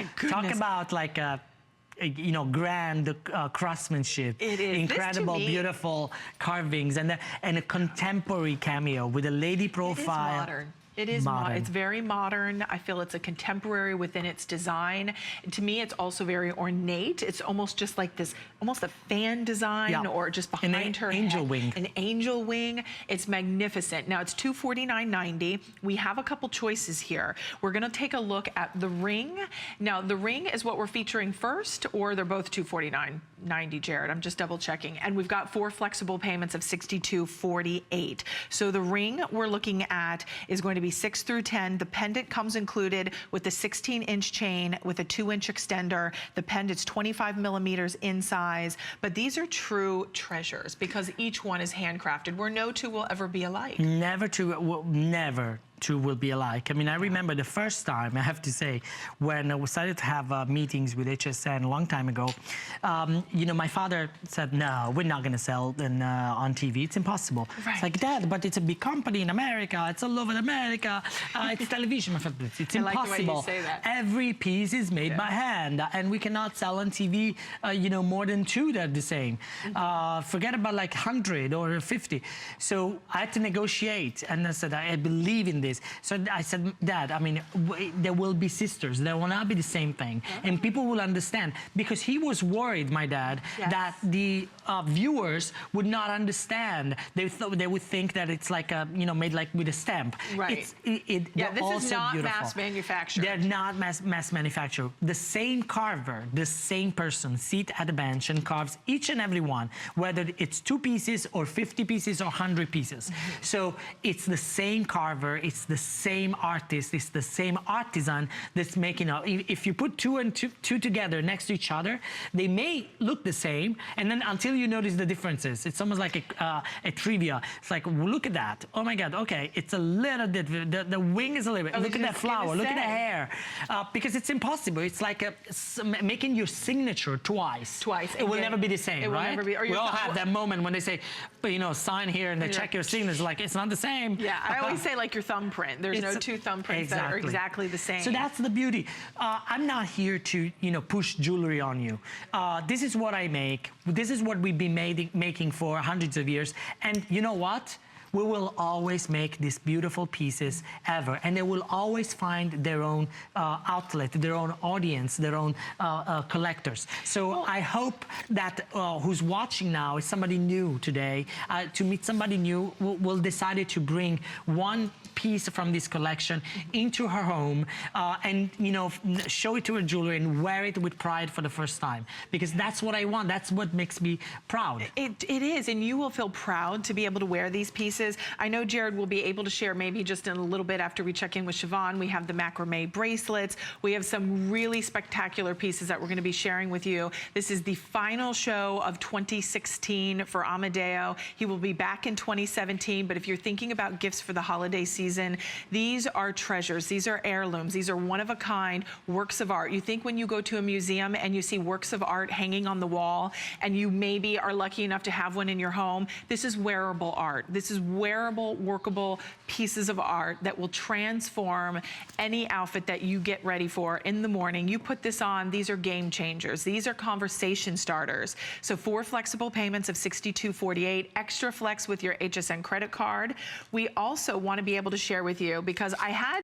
my goodness. Talk about like a you know, grand craftsmanship. It is. Incredible, beautiful carvings, and a contemporary cameo with a lady profile. It is modern. It is modern. It's very modern. I feel it's a contemporary within its design. And to me, it's also very ornate. It's almost just like this, almost a fan design, or just behind her angel wing. An angel wing. It's magnificent. Now it's $249.90. We have a couple choices here. We're going to take a look at the ring. Now the ring is what we're featuring first, or they're both $249.90, Jared. I'm just double checking. And we've got 4 flexible payments of $62.48. So the ring we're looking at is going to be 6 through 10. The pendant comes included with the 16-inch chain with a 2-inch extender. The pendant's 25 millimeters in size, but these are true treasures because each one is handcrafted, where no two will ever be alike. Never two will be alike. I mean, I remember the first time, I have to say, when we started to have meetings with HSN a long time ago, you know, my father said, no, we're not going to sell on TV. It's impossible. Right. It's like, Dad, but it's a big company in America. It's all over America. It's television. It's impossible. Like the way you say that. Every piece is made by hand, and we cannot sell on TV, you know, more than 2 that are the same. Forget about like 100 or 50. So I had to negotiate, and I said, I believe in this. So I said, Dad, I mean, there will be sisters. There will not be the same thing. And people will understand. Because he was worried, my dad, that the viewers would not understand. They would think that it's like, a, you know, made like with a stamp. Right. This is not beautiful. mass manufactured. They're not mass manufactured. The same carver, the same person, sit at a bench and carves each and every one, whether it's 2 pieces or 50 pieces or 100 pieces. So it's the same carver, it's the same artist, it's the same artisan that's making up. If you put two together next to each other, they may look the same, and then until you notice the differences, it's almost like a trivia. It's like, look at that. Oh my God, okay, it's a little bit, the wing is a little bit. Look at that flower, look at the hair. Because it's impossible. It's like making your signature twice. It will never be the same, it right? Will never be, we all have that moment when they say, you know, sign here and they check your signature. Like, it's not the same. Yeah, I always say like your thumbprint. There's no 2 thumbprints that are exactly the same. So that's the beauty. I'm not here to, you know, push jewelry on you. This is what I make. This is what we've been making for hundreds of years. And you know what? We will always make these beautiful pieces ever, and they will always find their own outlet, their own audience, their own collectors. So I hope that who's watching now is somebody new today, to meet somebody new who will decide to bring one piece from this collection into her home and, you know, show it to her jewelry and wear it with pride for the first time, because that's what I want. That's what makes me proud. It is, and you will feel proud to be able to wear these pieces. I know Jared will be able to share maybe just in a little bit after we check in with Siobhan. We have the macrame bracelets. We have some really spectacular pieces that we're going to be sharing with you. This is the final show of 2016 for AMEDEO. He will be back in 2017, but if you're thinking about gifts for the holiday season, these are treasures. These are heirlooms. These are one-of-a-kind works of art. You think when you go to a museum and you see works of art hanging on the wall, and you maybe are lucky enough to have one in your home, this is wearable art. This is wearable, workable pieces of art that will transform any outfit that you get ready for in the morning. You put this on, these are game changers. These are conversation starters. So 4 flexible payments of $62.48, extra flex with your HSN credit card. We also want to be able to share with you, because I had